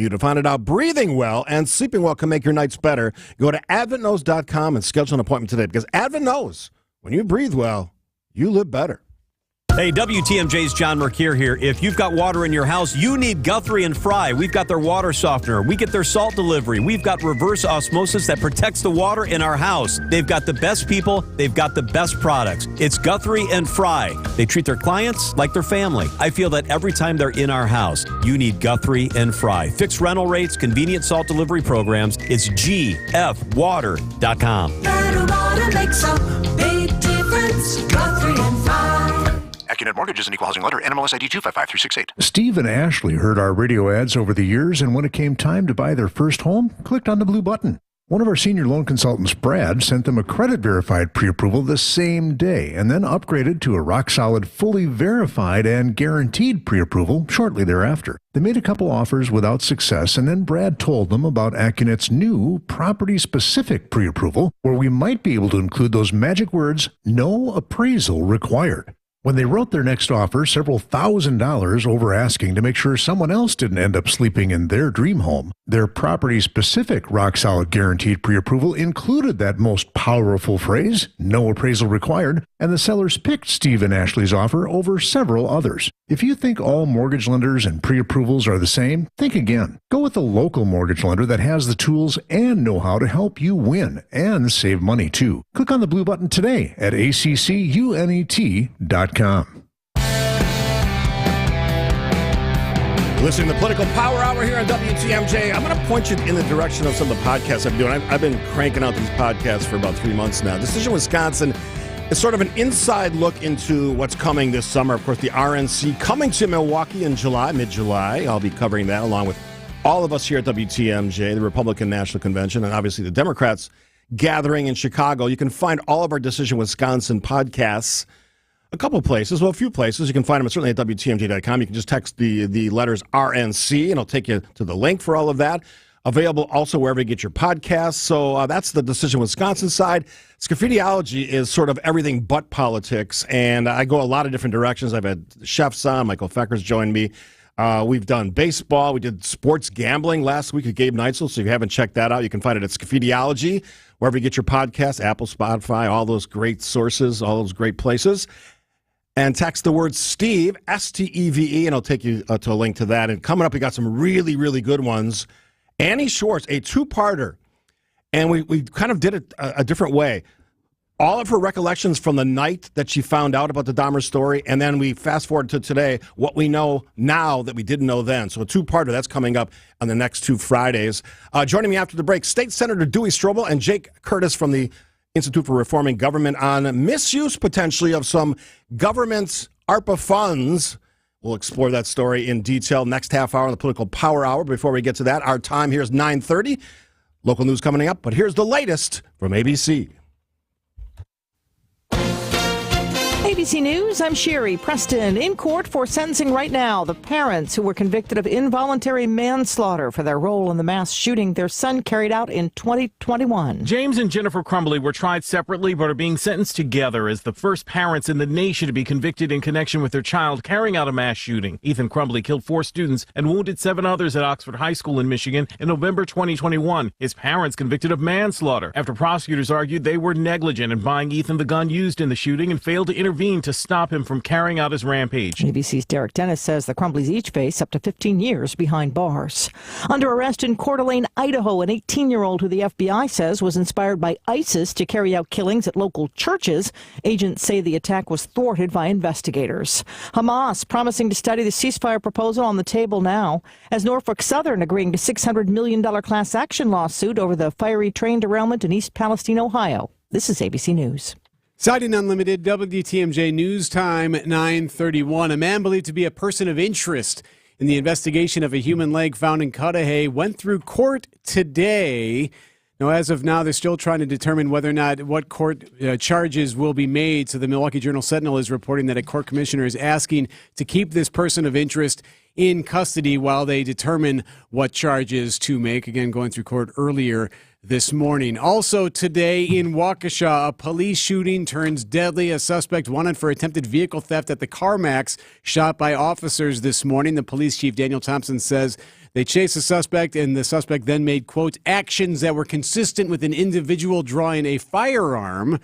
you. To find out breathing well and sleeping well can make your nights better, go to adventknows.com and schedule an appointment today, because Advent knows when you breathe well, you live better. Hey, WTMJ's John Mercure here. If you've got water in your house, you need Guthrie and Fry. We've got their water softener. We get their salt delivery. We've got reverse osmosis that protects the water in our house. They've got the best people. They've got the best products. It's Guthrie and Fry. They treat their clients like their family. I feel that every time they're in our house, you need Guthrie and Fry. Fixed rental rates, convenient salt delivery programs. It's gfwater.com. Better water makes a big difference. Guthrie and Fry. Accunet Mortgage is an equal housing lender. NMLS ID 255368. Steve and Ashley heard our radio ads over the years, and when it came time to buy their first home, clicked on the blue button. One of our senior loan consultants, Brad, sent them a credit-verified pre-approval the same day, and then upgraded to a rock-solid, fully verified and guaranteed pre-approval shortly thereafter. They made a couple offers without success, and then Brad told them about Accunet's new property-specific pre-approval, where we might be able to include those magic words, "no appraisal required." When they wrote their next offer, several $1,000s over asking to make sure someone else didn't end up sleeping in their dream home, their property-specific rock-solid guaranteed pre-approval included that most powerful phrase, "no appraisal required," and the sellers picked Steve and Ashley's offer over several others. If you think all mortgage lenders and pre-approvals are the same, think again. Go with a local mortgage lender that has the tools and know-how to help you win and save money, too. Click on the blue button today at accunet.com. Listening to the Political Power Hour here on WTMJ. I'm going to point you in the direction of some of the podcasts I'm doing. I've been cranking out these podcasts for about 3 months now. Decision Wisconsin is sort of an inside look into what's coming this summer. Of course, the RNC coming to Milwaukee in July, mid-July. I'll be covering that along with all of us here at WTMJ, the Republican National Convention, and obviously the Democrats gathering in Chicago. You can find all of our Decision Wisconsin podcasts a couple places, well, a few places. You can find them certainly at WTMJ.com. You can just text the letters RNC, and it'll take you to the link for all of that. Available also wherever you get your podcasts. So that's the Decision Wisconsin side. Scaffidi is sort of everything but politics, and I go a lot of different directions. I've had chefs on. Michael Fecker's joined me. We've done baseball. We did sports gambling last week with Gabe Neitzel, so if you haven't checked that out, you can find it at Scaffidi, wherever you get your podcasts, Apple, Spotify, all those great sources, all those great places. And text the word Steve, S-T-E-V-E, and I'll take you to a link to that. And coming up, we got some really, really good ones. Annie Schwartz, a two-parter. And we kind of did it a different way. All of her recollections from the night that she found out about the Dahmer story, and then we fast forward to today, what we know now that we didn't know then. So a two-parter, that's coming up on the next 2 Fridays. Joining me after the break, State Senator Dewey Strobel and Jake Curtis from the Institute for Reforming Government on misuse, potentially, of some government ARPA funds. We'll explore that story in detail next half hour on the Political Power Hour. Before we get to that, our time here is 9:30. Local news coming up, but here's the latest from ABC. ABC News, I'm Sherry Preston. In court for sentencing right now, the parents who were convicted of involuntary manslaughter for their role in the mass shooting their son carried out in 2021. James and Jennifer Crumbly were tried separately but are being sentenced together as the first parents in the nation to be convicted in connection with their child carrying out a mass shooting. Ethan Crumbly killed 4 students and wounded 7 others at Oxford High School in Michigan in November 2021. His parents convicted of manslaughter after prosecutors argued they were negligent in buying Ethan the gun used in the shooting and failed to intervene to stop him from carrying out his rampage. ABC's Derek Dennis says the Crumbleys each face up to 15 years behind bars. Under arrest in Coeur d'Alene, Idaho, an 18-year-old who the FBI says was inspired by ISIS to carry out killings at local churches. Agents say the attack was thwarted by investigators. Hamas promising to study the ceasefire proposal on the table now, as Norfolk Southern agreeing to $600 million class action lawsuit over the fiery train derailment in East Palestine, Ohio. This is ABC News. Siding Unlimited, WTMJ News Time at 9:31. A man believed to be a person of interest in the investigation of a human leg found in Cudahy went through court today. Now, as of now, they're still trying to determine whether or not what court charges will be made. So the Milwaukee Journal-Sentinel is reporting that a court commissioner is asking to keep this person of interest in custody while they determine what charges to make. Again, going through court earlier this morning. Also today in Waukesha, a police shooting turns deadly. A suspect wanted for attempted vehicle theft at the CarMax, shot by officers this morning. The police chief, Daniel Thompson, says they chased the suspect, and the suspect then made, quote, actions that were consistent with an individual drawing a firearm.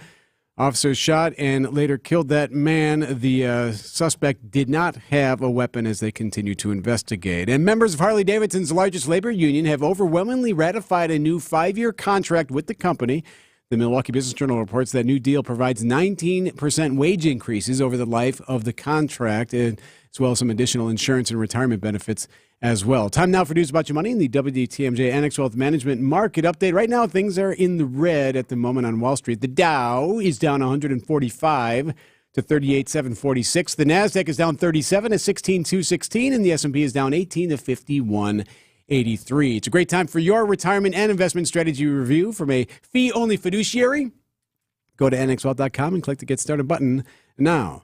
Officers shot and later killed that man. The suspect did not have a weapon as they continue to investigate. And members of Harley-Davidson's largest labor union have overwhelmingly ratified a new 5-year contract with the company. The Milwaukee Business Journal reports that new deal provides 19% wage increases over the life of the contract, as well as some additional insurance and retirement benefits as well. Time now for News About Your Money in the WTMJ Annex Wealth Management Market Update. Right now, things are in the red at the moment on Wall Street. The Dow is down 145 to 38,746. The NASDAQ is down 37 to 16,216, and the S&P is down 18 to 51.83. It's a great time for your retirement and investment strategy review from a fee-only fiduciary. Go to annexwealth.com and click the Get Started button now.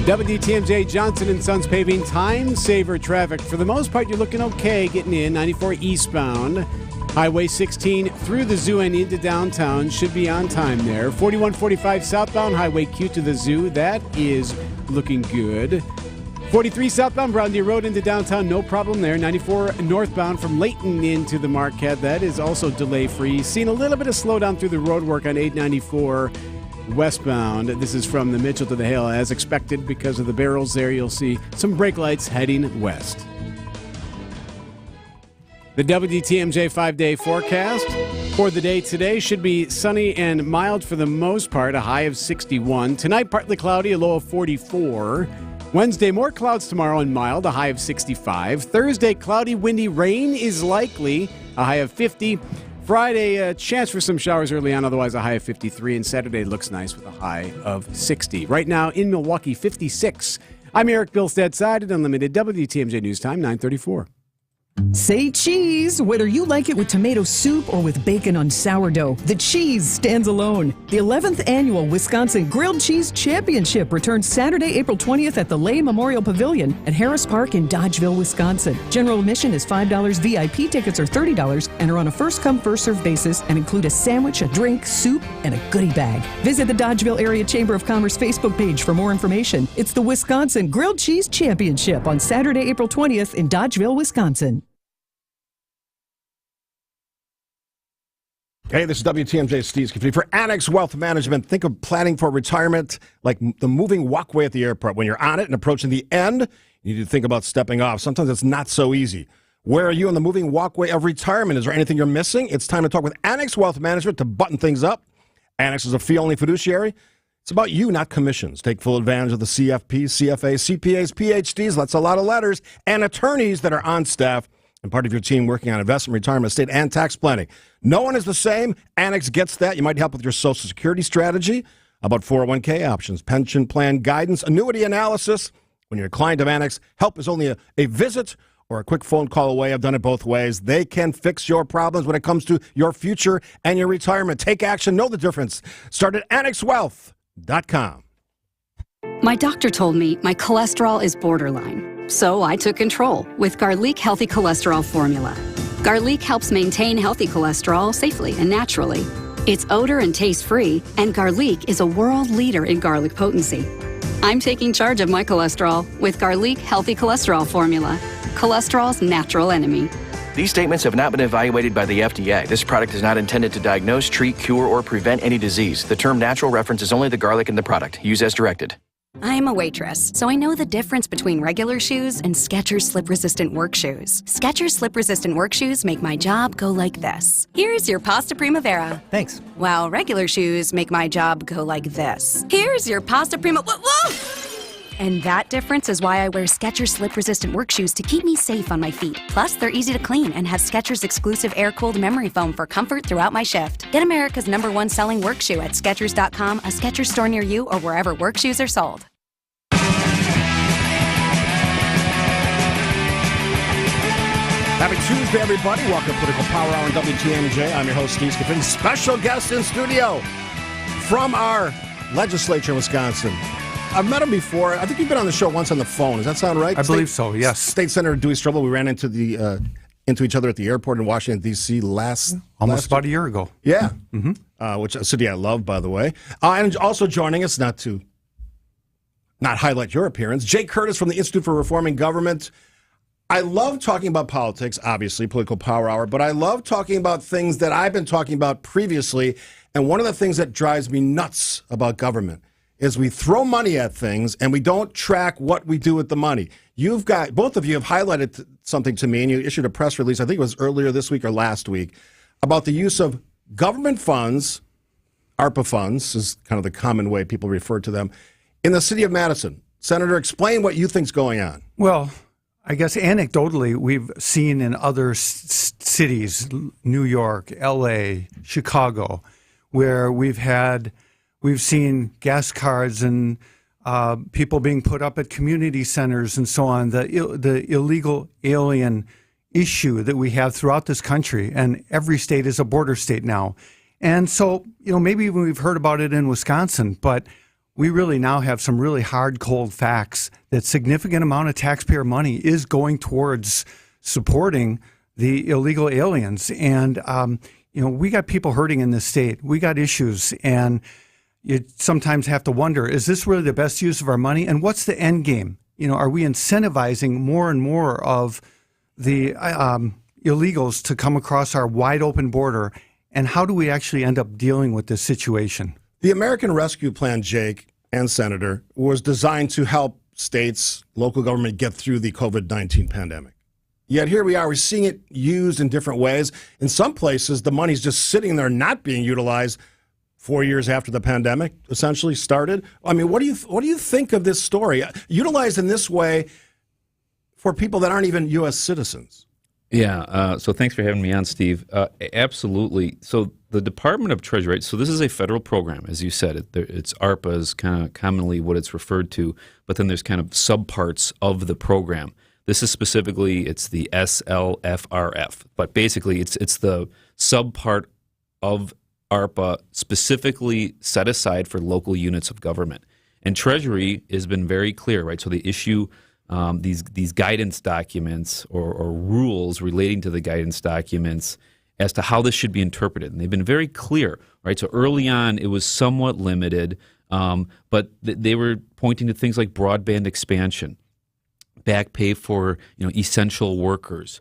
WTMJ Johnson & Sons Paving time saver traffic. For the most part, you're looking okay getting in. 94 eastbound. Highway 16 through the zoo and into downtown. Should be on time there. 4145 southbound. Highway Q to the zoo. That is looking good. 43 southbound Brown Deer Road into downtown. No problem there. 94 northbound from Layton into the Marquette. That is also delay-free. Seen a little bit of slowdown through the road work on 894 westbound. This is from the Mitchell to the Hale. As expected, because of the barrels there, you'll see some brake lights heading west. The WTMJ 5-day forecast for the day today should be sunny and mild for the most part, a high of 61. Tonight, partly cloudy, a low of 44. Wednesday, more clouds tomorrow and mild, a high of 65. Thursday, cloudy, windy, rain is likely, a high of 50. Friday, a chance for some showers early on, otherwise a high of 53. And Saturday looks nice with a high of 60. Right now in Milwaukee, 56. I'm Eric Bilstead-Side at Unlimited WTMJ News Time, 9:34. Say cheese, whether you like it with tomato soup or with bacon on sourdough, the cheese stands alone. The 11th annual Wisconsin Grilled Cheese Championship returns Saturday, April 20th at the Lay Memorial Pavilion at Harris Park in Dodgeville, Wisconsin. General admission is $5, VIP tickets are $30 and are on a first-come, first-served basis and include a sandwich, a drink, soup, and a goodie bag. Visit the Dodgeville Area Chamber of Commerce Facebook page for more information. It's the Wisconsin Grilled Cheese Championship on Saturday, April 20th in Dodgeville, Wisconsin. Hey, this is WTMJ Steve Scaffidi. For Annex Wealth Management, think of planning for retirement like the moving walkway at the airport. When you're on it and approaching the end, you need to think about stepping off. Sometimes it's not so easy. Where are you on the moving walkway of retirement? Is there anything you're missing? It's time to talk with Annex Wealth Management to button things up. Annex is a fee-only fiduciary. It's about you, not commissions. Take full advantage of the CFP, CFA, CPAs, PhDs, that's a lot of letters, and attorneys that are on staff and part of your team working on investment, retirement, estate, and tax planning. No one is the same. Annex gets that. You might help with your Social Security strategy, about 401k options, pension plan guidance, annuity analysis. When you're a client of Annex, help is only a visit or a quick phone call away. I've done it both ways. They can fix your problems when it comes to your future and your retirement. Take action. Know the difference. Start at annexwealth.com. My doctor told me my cholesterol is borderline. So I took control with Garlic Healthy Cholesterol Formula. Garlic helps maintain healthy cholesterol safely and naturally. It's odor and taste-free, and Garlic is a world leader in garlic potency. I'm taking charge of my cholesterol with Garlic Healthy Cholesterol Formula, cholesterol's natural enemy. These statements have not been evaluated by the FDA. This product is not intended to diagnose, treat, cure, or prevent any disease. The term natural references only the garlic in the product. Use as directed. I'm a waitress, so I know the difference between regular shoes and Skechers slip-resistant work shoes. Skechers slip-resistant work shoes make my job go like this. Here's your pasta primavera. Thanks. While regular shoes make my job go like this. Here's your pasta whoa! And that difference is why I wear Skechers slip-resistant work shoes to keep me safe on my feet. Plus, they're easy to clean and have Skechers exclusive air-cooled memory foam for comfort throughout my shift. Get America's #1 selling work shoe at Skechers.com, a Skechers store near you, or wherever work shoes are sold. Happy Tuesday, everybody. Welcome to Political Power Hour on WTMJ. I'm your host, Steve Scaffidi. Special guest in studio from our legislature in Wisconsin, I've met him before. I think you've been on the show once on the phone. Does that sound right? I believe so, yes. State Senator Dewey Strobel, we ran into each other at the airport in Washington, D.C. almost about a year ago. Yeah, which is a city I love, by the way. And also joining us, not highlight your appearance, Jake Curtis from the Institute for Reforming Government. I love talking about politics, obviously, political power hour, but I love talking about things that I've been talking about previously. And one of the things that drives me nuts about government is we throw money at things and we don't track what we do with the money. Both of you have highlighted something to me, and you issued a press release, I think it was earlier this week or last week, about the use of government funds, ARPA funds is kind of the common way people refer to them, in the city of Madison. Senator, explain what you think's going on. Well, I guess anecdotally, we've seen in other cities, New York, L.A., Chicago, where we've seen gas cards and people being put up at community centers and so on, the illegal alien issue that we have throughout this country, and every state is a border state now. And so, maybe we've heard about it in Wisconsin, but we really now have some really hard, cold facts that significant amount of taxpayer money is going towards supporting the illegal aliens. And, we got people hurting in this state. We got issues, and you sometimes have to wonder, is this really the best use of our money? And what's the end game? Are we incentivizing more and more of the illegals to come across our wide open border? And how do we actually end up dealing with this situation? The American Rescue Plan, Jake and Senator, was designed to help states, local government get through the COVID-19 pandemic. Yet here we are, we're seeing it used in different ways. In some places, the money's just sitting there not being utilized 4 years after the pandemic essentially started. I mean, what do you think of this story? Utilized in this way for people that aren't even U.S. citizens. Yeah, so thanks for having me on, Steve. Absolutely. So the Department of Treasury, right, so this is a federal program, as you said. It's ARPA is kind of commonly what it's referred to, but then there's kind of subparts of the program. This is specifically, it's the SLFRF, but basically it's the subpart of ARPA specifically set aside for local units of government. And Treasury has been very clear, right? So they issue these guidance documents or rules relating to the guidance documents as to how this should be interpreted. And they've been very clear, right? So early on, it was somewhat limited, but they were pointing to things like broadband expansion, back pay for essential workers,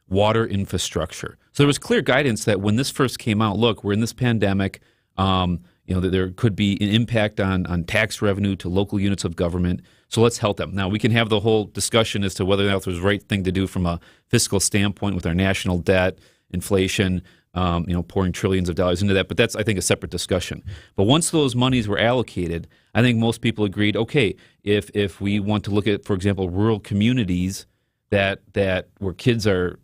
water infrastructure. So there was clear guidance that when this first came out, look, we're in this pandemic, that there could be an impact on tax revenue to local units of government. So let's help them. Now, we can have the whole discussion as to whether or not it was the right thing to do from a fiscal standpoint with our national debt, inflation, pouring trillions of dollars into that. But that's, I think, a separate discussion. But once those monies were allocated, I think most people agreed, okay, if we want to look at, for example, rural communities that where kids are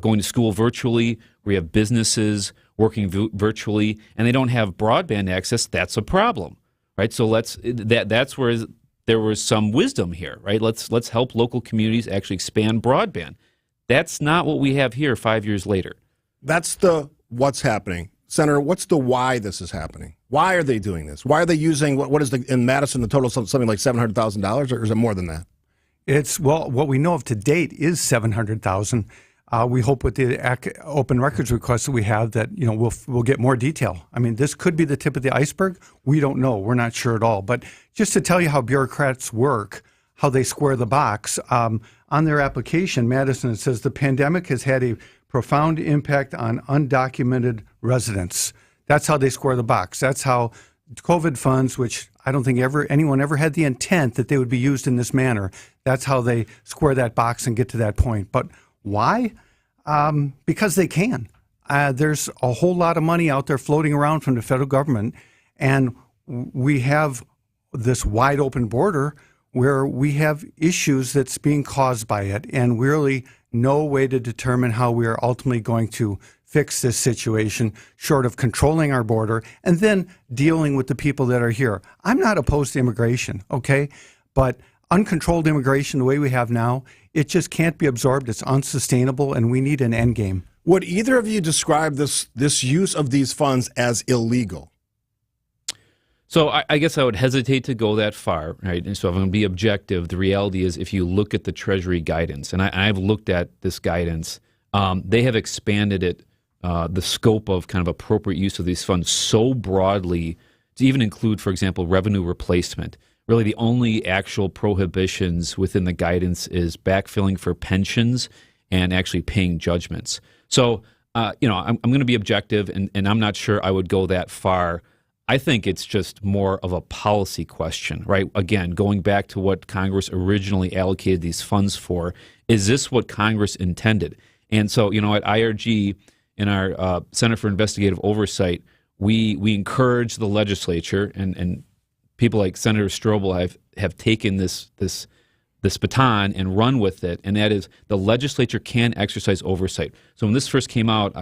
going to school virtually, where you have businesses working virtually, and they don't have broadband access, that's a problem, right? So that's where there was some wisdom here, right? Let's help local communities actually expand broadband. That's not what we have here 5 years later. That's the what's happening. Senator, what's the why this is happening? Why are they doing this? Why are they using, what is in Madison, the total something like $700,000, or is it more than that? What we know of to date is $700,000. We hope with the open records request that we have that we'll get more detail. I mean, this could be the tip of the iceberg. We don't know. We're not sure at all. But just to tell you how bureaucrats work, how they square the box, on their application, Madison, it says the pandemic has had a profound impact on undocumented residents. That's how they square the box. That's how COVID funds, which I don't think anyone ever had the intent that they would be used in this manner, that's how they square that box and get to that point. But why? Because they can. There's a whole lot of money out there floating around from the federal government, and we have this wide open border where we have issues that's being caused by it, and really no way to determine how we are ultimately going to fix this situation short of controlling our border and then dealing with the people that are here. I'm not opposed to immigration, okay? But uncontrolled immigration the way we have now, it just can't be absorbed. It's unsustainable, and we need an end game. Would either of you describe this use of these funds as illegal? So I guess I would hesitate to go that far, right? And so if I'm going to be objective, the reality is if you look at the Treasury guidance, and I've looked at this guidance, they have expanded it, the scope of kind of appropriate use of these funds so broadly to even include, for example, revenue replacement. Really, the only actual prohibitions within the guidance is backfilling for pensions and actually paying judgments. So, I'm going to be objective, and I'm not sure I would go that far. I think it's just more of a policy question, right? Again, going back to what Congress originally allocated these funds for, is this what Congress intended? And so, at IRG, in our Center for Investigative Oversight, we encourage the legislature, and people like Senator Strobel have taken this baton and run with it, and that is the legislature can exercise oversight. So when this first came out,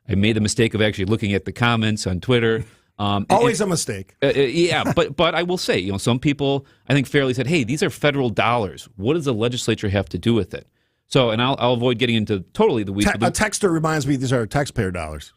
I made the mistake of actually looking at the comments on Twitter. Always a mistake. Yeah, but I will say, some people I think fairly said, "Hey, these are federal dollars. What does the legislature have to do with it?" So, and I'll avoid getting into totally the weeds. A texter reminds me these are taxpayer dollars.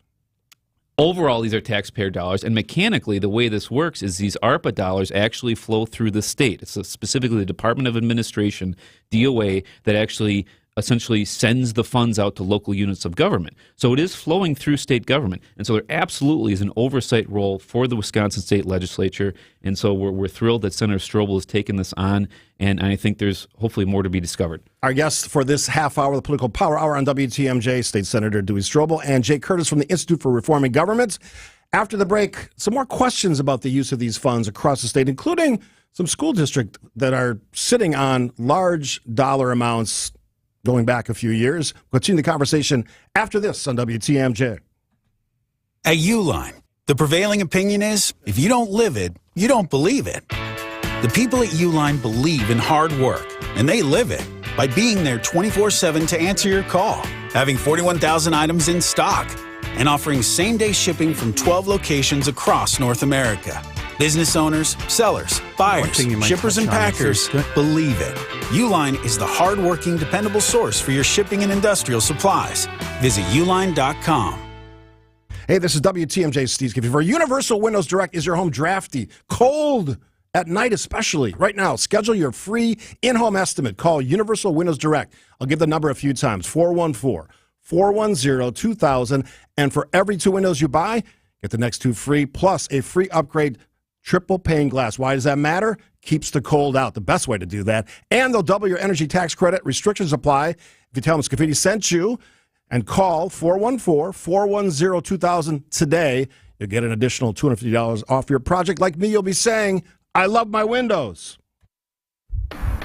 Overall, these are taxpayer dollars, and mechanically, the way this works is these ARPA dollars actually flow through the state. It's specifically the Department of Administration, DOA, that actually essentially sends the funds out to local units of government. So it is flowing through state government. And so there absolutely is an oversight role for the Wisconsin State Legislature. And so we're thrilled that Senator Strobel has taken this on, and I think there's hopefully more to be discovered. Our guests for this half hour, the Political Power Hour on WTMJ, State Senator Dewey Strobel and Jay Curtis from the Institute for Reforming Government. After the break, some more questions about the use of these funds across the state, including some school districts that are sitting on large dollar amounts going back a few years. We'll continue the conversation after this on WTMJ. At Uline, the prevailing opinion is, if you don't live it, you don't believe it. The people at Uline believe in hard work, and they live it by being there 24/7 to answer your call, having 41,000 items in stock, and offering same-day shipping from 12 locations across North America. Business owners, sellers, buyers, shippers, and packers believe it. Uline is the hard-working, dependable source for your shipping and industrial supplies. Visit uline.com. Hey, this is WTMJ Steve Scaffidi. For Universal Windows Direct, is your home drafty, cold at night especially? Right now, schedule your free in-home estimate. Call Universal Windows Direct. I'll give the number a few times, 414-410-2000. And for every 2 windows you buy, get the next 2 free, plus a free upgrade triple pane glass. Why does that matter? Keeps the cold out. The best way to do that. And they'll double your energy tax credit. Restrictions apply. If you tell them Scaffidi sent you, and call 414-410-2000 today, you'll get an additional $250 off your project. Like me, you'll be saying, I love my windows.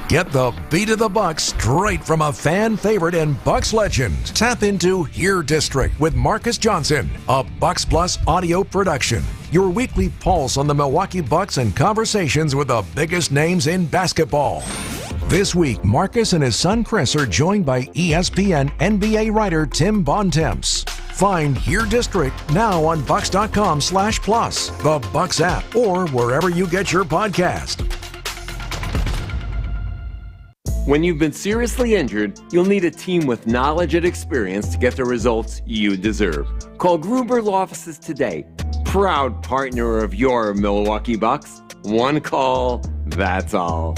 Get the beat of the Bucks straight from a fan favorite and Bucks legend. Tap into Here District with Marcus Johnson, a Bucks Plus audio production. Your weekly pulse on the Milwaukee Bucks and conversations with the biggest names in basketball. This week, Marcus and his son Chris are joined by ESPN NBA writer Tim Bontemps. Find Here District now on Bucks.com/plus, the Bucks app, or wherever you get your podcast. When you've been seriously injured, you'll need a team with knowledge and experience to get the results you deserve. Call Gruber Law Offices today. Proud partner of your Milwaukee Bucks. One call, that's all.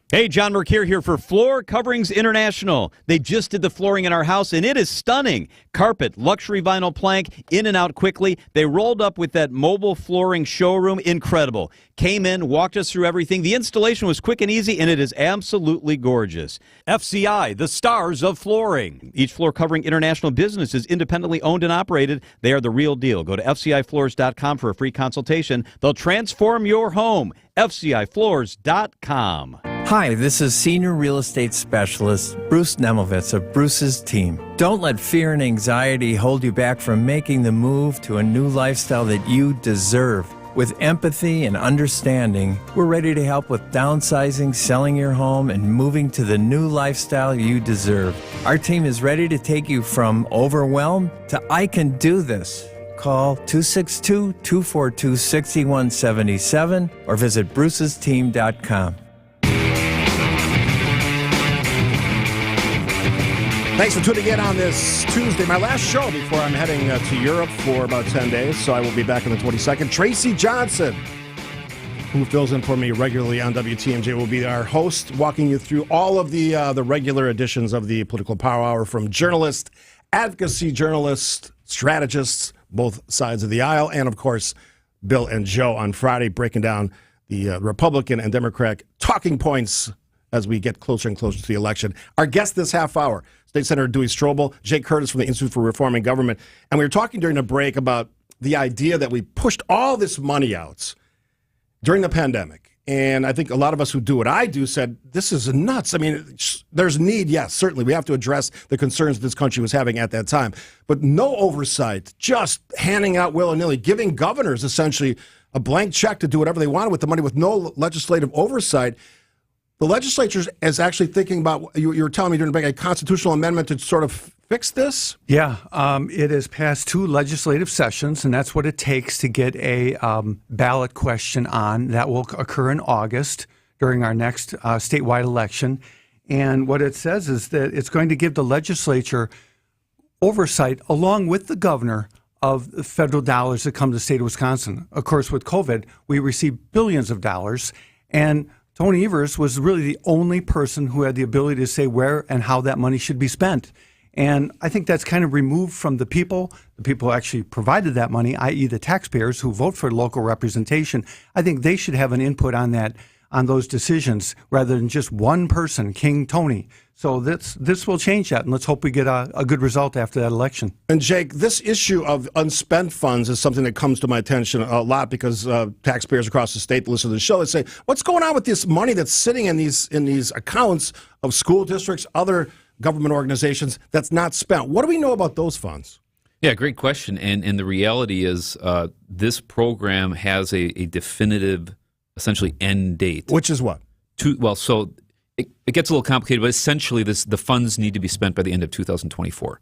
Hey, John Mercure here for Floor Coverings International. They just did the flooring in our house, and it is stunning. Carpet, luxury vinyl plank, in and out quickly. They rolled up with that mobile flooring showroom. Incredible. Came in, walked us through everything. The installation was quick and easy, and it is absolutely gorgeous. FCI, the stars of flooring. Each Floor Covering International business is independently owned and operated. They are the real deal. Go to FCIFloors.com for a free consultation. They'll transform your home. FCIFloors.com. Hi, this is Senior Real Estate Specialist Bruce Nemovitz of Bruce's team. Don't let fear and anxiety hold you back from making the move to a new lifestyle that you deserve. With empathy and understanding, we're ready to help with downsizing, selling your home, and moving to the new lifestyle you deserve. Our team is ready to take you from overwhelmed to I can do this. Call 262-242-6177 or visit brucesteam.com. Thanks for tuning in on this Tuesday, my last show before I'm heading to Europe for about 10 days, so I will be back on the 22nd. Tracy Johnson, who fills in for me regularly on WTMJ, will be our host, walking you through all of the regular editions of the Political Power Hour, from journalists, advocacy journalists, strategists, both sides of the aisle, and, of course, Bill and Joe on Friday, breaking down the Republican and Democratic talking points as we get closer and closer to the election. Our guest this half hour, State Senator Dewey Strobel, Jake Curtis from the Institute for Reforming Government. And we were talking during the break about the idea that we pushed all this money out during the pandemic. And I think a lot of us who do what I do said, this is nuts. I mean, there's need, yes, certainly. We have to address the concerns this country was having at that time. But no oversight, just handing out willy-nilly, giving governors essentially a blank check to do whatever they wanted with the money with no legislative oversight. The legislature is actually thinking about, you were telling me during the break, a constitutional amendment to sort of fix this? Yeah, it has passed 2 legislative sessions, and that's what it takes to get a ballot question on. That will occur in August during our next statewide election. And what it says is that it's going to give the legislature oversight, along with the governor, of the federal dollars that come to the state of Wisconsin. Of course, with COVID, we received billions of dollars, and Tony Evers was really the only person who had the ability to say where and how that money should be spent. And I think that's kind of removed from the people who actually provided that money, i.e. the taxpayers who vote for local representation. I think they should have an input on that, on those decisions, rather than just one person, King Tony. So this will change that, and let's hope we get a good result after that election. And Jake, this issue of unspent funds is something that comes to my attention a lot, because taxpayers across the state listen to the show and say, what's going on with this money that's sitting in these accounts of school districts, other government organizations, that's not spent? What do we know about those funds? Yeah, great question. And the reality is this program has a definitive, essentially, end date. Which is what? So it gets a little complicated, but essentially the funds need to be spent by the end of 2024.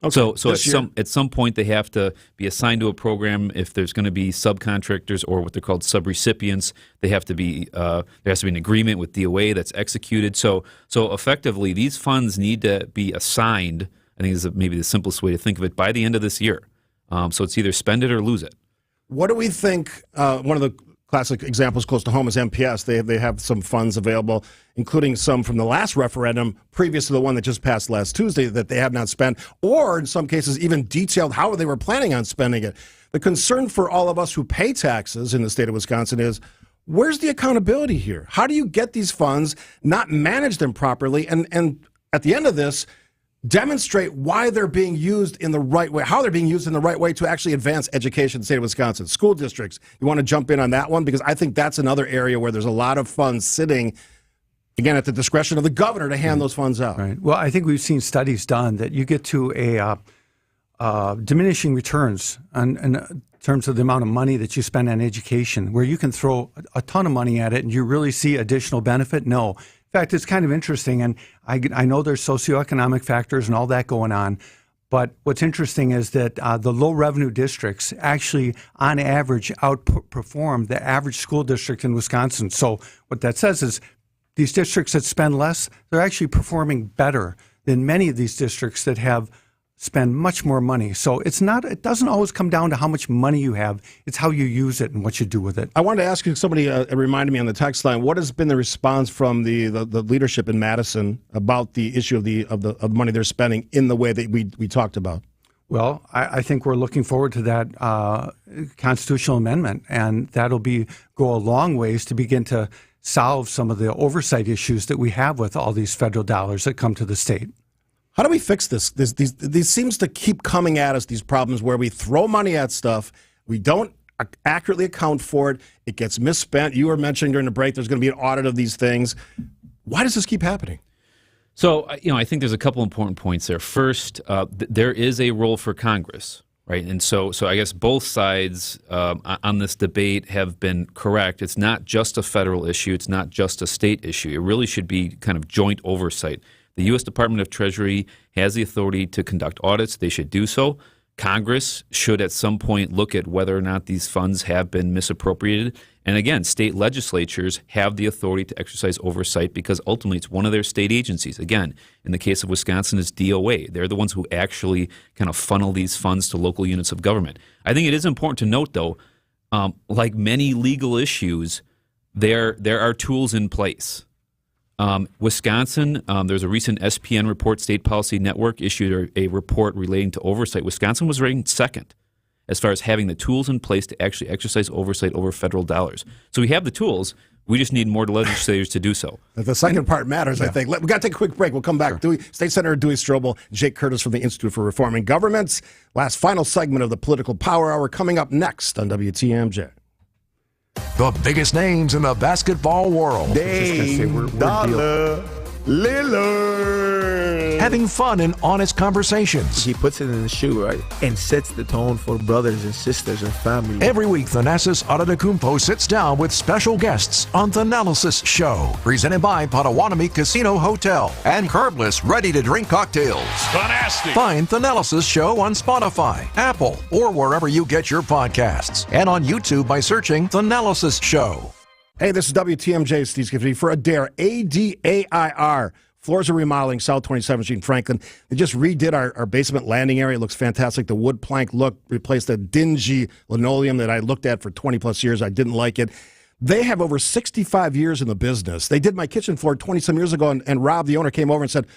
Okay. So at some point they have to be assigned to a program. If there's going to be subcontractors or what they're called subrecipients, they have to be there has to be an agreement with DOA that's executed. So effectively, these funds need to be assigned. I think is maybe the simplest way to think of it, by the end of this year. So it's either spend it or lose it. What do we think? One of the classic examples close to home is MPS. They have some funds available, including some from the last referendum, previous to the one that just passed last Tuesday, that they have not spent, or in some cases even detailed how they were planning on spending it. The concern for all of us who pay taxes in the state of Wisconsin is, where's the accountability here? How do you get these funds, not manage them properly, and at the end of this, demonstrate why they're being used in the right way, how they're being used in the right way to actually advance education in the state of Wisconsin? School districts, you want to jump in on that one? Because I think that's another area where there's a lot of funds sitting, again, at the discretion of the governor to hand those funds out. Right. Well, I think we've seen studies done that you get to a diminishing returns in terms of the amount of money that you spend on education, where you can throw a ton of money at it and you really see additional benefit. No. In fact, it's kind of interesting, and I know there's socioeconomic factors and all that going on, but what's interesting is that the low-revenue districts actually, on average, outperform the average school district in Wisconsin. So what that says is these districts that spend less, they're actually performing better than many of these districts that have spend much more money. So it doesn't always come down to how much money you have. It's how you use it and what you do with it. I wanted to ask you, somebody reminded me on the text line, what has been the response from the leadership in Madison about the issue of the money they're spending in the way that we talked about? Well, I think we're looking forward to that constitutional amendment, and that'll go a long ways to begin to solve some of the oversight issues that we have with all these federal dollars that come to the state. How do we fix this? These seems to keep coming at us, these problems where we throw money at stuff, we don't accurately account for it, it gets misspent. You were mentioning during the break there's going to be an audit of these things. Why does this keep happening? So, I think there's a couple important points there. First, there is a role for Congress, right? And so I guess both sides on this debate have been correct. It's not just a federal issue. It's not just a state issue. It really should be kind of joint oversight. The U.S. Department of Treasury has the authority to conduct audits. They should do so. Congress should at some point look at whether or not these funds have been misappropriated. And again, state legislatures have the authority to exercise oversight because ultimately it's one of their state agencies. Again, in the case of Wisconsin, it's DOA. They're the ones who actually kind of funnel these funds to local units of government. I think it is important to note, though, like many legal issues, there are tools in place. Wisconsin, there's a recent SPN report, State Policy Network, issued a report relating to oversight. Wisconsin was ranked second as far as having the tools in place to actually exercise oversight over federal dollars. So we have the tools. We just need more legislators to do so. The second part matters, I think. We've got to take a quick break. We'll come back. Sure. State Senator Dewey Strobel, Jake Curtis from the Institute for Reforming Governments. Final segment of the Political Power Hour coming up next on WTMJ. The biggest names in the basketball world. Dame Dollar Lillard. Having fun and honest conversations. He puts it in the shoe, right? And sets the tone for brothers and sisters and family. Every week, Thanasis Adetokounmpo sits down with special guests on Thanalysis Show. Presented by Potawatomi Casino Hotel and curbless, ready-to-drink cocktails. Fantastic. Find Thanalysis Show on Spotify, Apple, or wherever you get your podcasts. And on YouTube by searching Thanalysis Show. Hey, this is WTMJ, Steve Scaffidi for Adair, A-D-A-I-R. Floors are remodeling, South 27th Street in Franklin. They just redid our basement landing area. It looks fantastic. The wood plank look replaced the dingy linoleum that I looked at for 20-plus years. I didn't like it. They have over 65 years in the business. They did my kitchen floor 20-some years ago, and Rob, the owner, came over and said,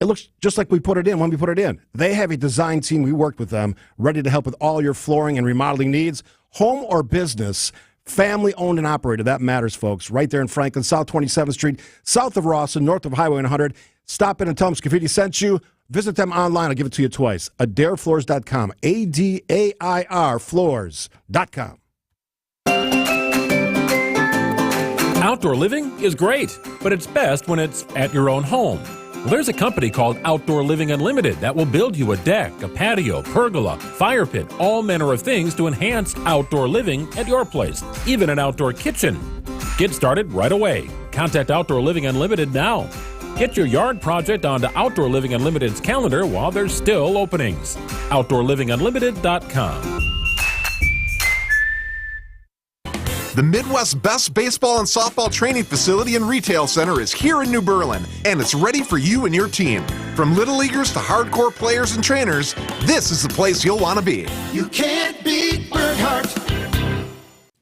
it looks just like we put it in when we put it in. They have a design team. We worked with them, ready to help with all your flooring and remodeling needs, home or business. Family owned and operated. That matters, folks. Right there in Franklin, South 27th Street, south of Rawson, north of Highway 100. Stop in and tell them Scaffidi sent you. Visit them online. I'll give it to you twice. AdairFloors.com. A-D-A-I-R Floors.com. Outdoor living is great, but it's best when it's at your own home. Well, there's a company called Outdoor Living Unlimited that will build you a deck, a patio, pergola, fire pit, all manner of things to enhance outdoor living at your place, even an outdoor kitchen. Get started right away. Contact Outdoor Living Unlimited now. Get your yard project onto Outdoor Living Unlimited's calendar while there's still openings. OutdoorLivingUnlimited.com. The Midwest's best baseball and softball training facility and retail center is here in New Berlin, and it's ready for you and your team. From little leaguers to hardcore players and trainers, this is the place you'll want to be. You can't beat Burkhart.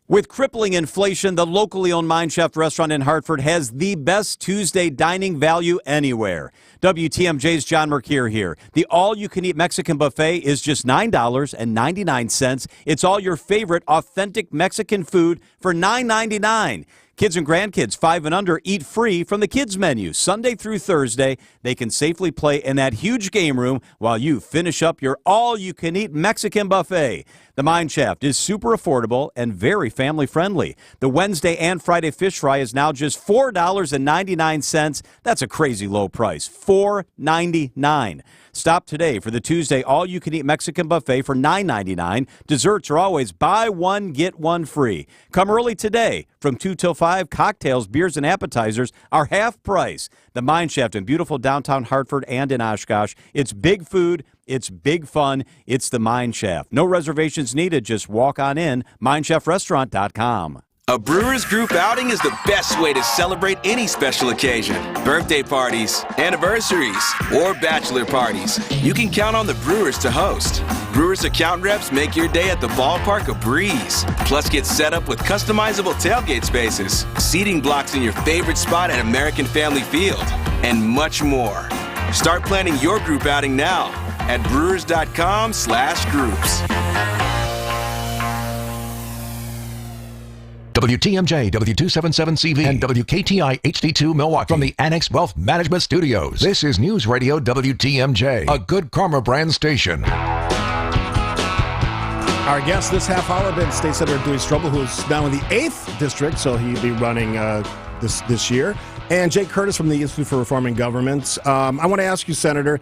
With crippling inflation, the locally owned Mind Chef restaurant in Hartford has the best Tuesday dining value anywhere. WTMJ's John Mercure here. The all-you-can-eat Mexican buffet is just $9.99. It's all your favorite authentic Mexican food for $9.99. Kids and grandkids 5 and under eat free from the kids menu. Sunday through Thursday, they can safely play in that huge game room while you finish up your all-you-can-eat Mexican buffet. The Mine Shaft is super affordable and very family-friendly. The Wednesday and Friday fish fry is now just $4.99. That's a crazy low price, $4.99. Stop today for the Tuesday all-you-can-eat Mexican buffet for $9.99. Desserts are always buy one, get one free. Come early today. From 2 till 5, cocktails, beers, and appetizers are half price. The Mine Shaft in beautiful downtown Hartford and in Oshkosh. It's big food. It's big fun. It's the Mine Shaft. No reservations needed. Just walk on in. MineShaftRestaurant.com. A Brewers Group outing is the best way to celebrate any special occasion. Birthday parties, anniversaries, or bachelor parties. You can count on the Brewers to host. Brewers account reps make your day at the ballpark a breeze. Plus, get set up with customizable tailgate spaces, seating blocks in your favorite spot at American Family Field, and much more. Start planning your group outing now at brewers.com/groups. WTMJ, W277CV, and WKTI HD2 Milwaukee from the Annex Wealth Management Studios. This is News Radio WTMJ, a Good Karma brand station. Our guest this half hour been State Senator Dewey Strobel, who is now in the 8th District, so he'll be running this year. And Jake Curtis from the Institute for Reforming Governments. I want to ask you, Senator,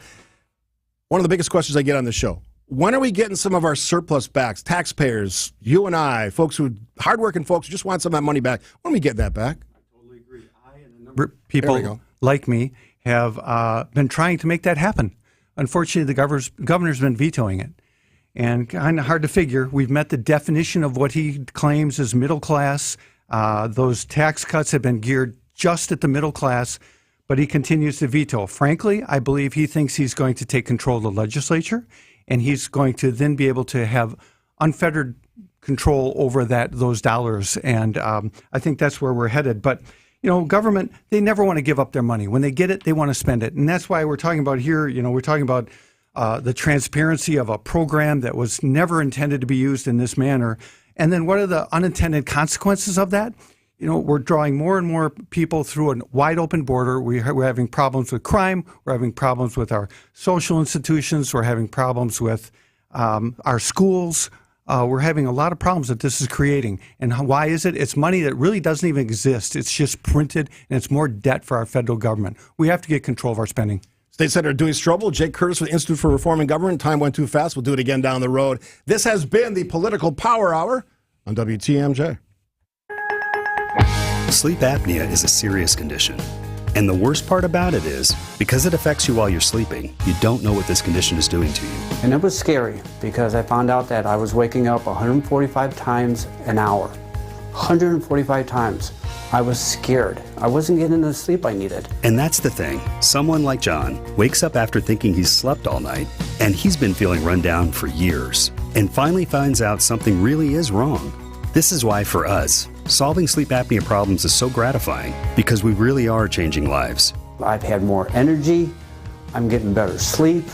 one of the biggest questions I get on the show. When are we getting some of our surplus back? Taxpayers, you and I, hardworking folks who just want some of that money back. When are we getting that back? I totally agree. People like me have been trying to make that happen. Unfortunately, the governor's been vetoing it. and kind of hard to figure. We've met the definition of what he claims is middle class. Those tax cuts have been geared just at the middle class, but he continues to veto. Frankly, I believe he thinks he's going to take control of the legislature, and he's going to then be able to have unfettered control over those dollars. And I think that's where we're headed. But, government, they never want to give up their money. When they get it, they want to spend it. And that's why we're talking about here, we're talking about the transparency of a program that was never intended to be used in this manner. And then what are the unintended consequences of that? We're drawing more and more people through a wide open border. We're having problems with crime. We're having problems with our social institutions. We're having problems with our schools. We're having a lot of problems that this is creating. And why is it? It's money that really doesn't even exist. It's just printed, and it's more debt for our federal government. We have to get control of our spending. State Senator Dewey Strobel, Jake Curtis with the Institute for Reforming Government. Time went too fast. We'll do it again down the road. This has been the Political Power Hour on WTMJ. Sleep apnea is a serious condition. And the worst part about it is, because it affects you while you're sleeping, you don't know what this condition is doing to you. And it was scary because I found out that I was waking up 145 times an hour. 145 times. I was scared. I wasn't getting the sleep I needed. And that's the thing. Someone like John wakes up after thinking he's slept all night, and he's been feeling run down for years, and finally finds out something really is wrong. This is why, for us, solving sleep apnea problems is so gratifying, because we really are changing lives. I've had more energy. I'm getting better sleep.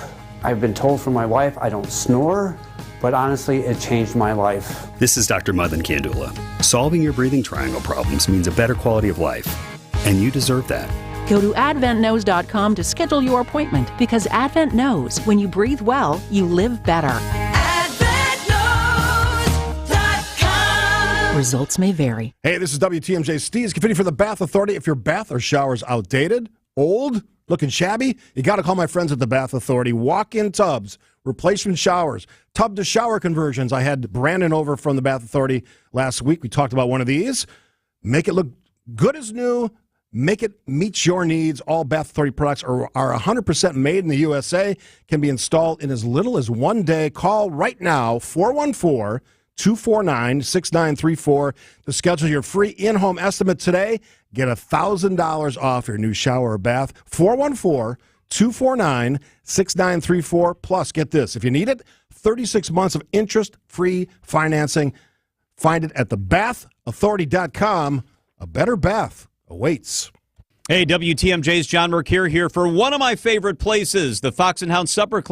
I've been told from my wife I don't snore, but honestly, it changed my life. This is Dr. Madan Kandula. Solving your breathing triangle problems means a better quality of life, and you deserve that. Go to adventknows.com to schedule your appointment, because Advent knows when you breathe well, you live better. Results may vary. Hey, this is WTMJ Steve Scaffidi for the Bath Authority. If your bath or shower is outdated, old, looking shabby, you got to call my friends at the Bath Authority. Walk-in tubs, replacement showers, tub-to-shower conversions. I had Brandon over from the Bath Authority last week. We talked about one of these. Make it look good as new. Make it meet your needs. All Bath Authority products are 100% made in the USA, can be installed in as little as 1 day. Call right now, 414-249-6934 to schedule your free in-home estimate today. Get $1,000 off your new shower or bath. 414-249-6934. Plus, get this, if you need it, 36 months of interest-free financing. Find it at thebathauthority.com. A better bath awaits. Hey, WTMJ's John Mercure here for one of my favorite places, the Fox and Hound Supper Club.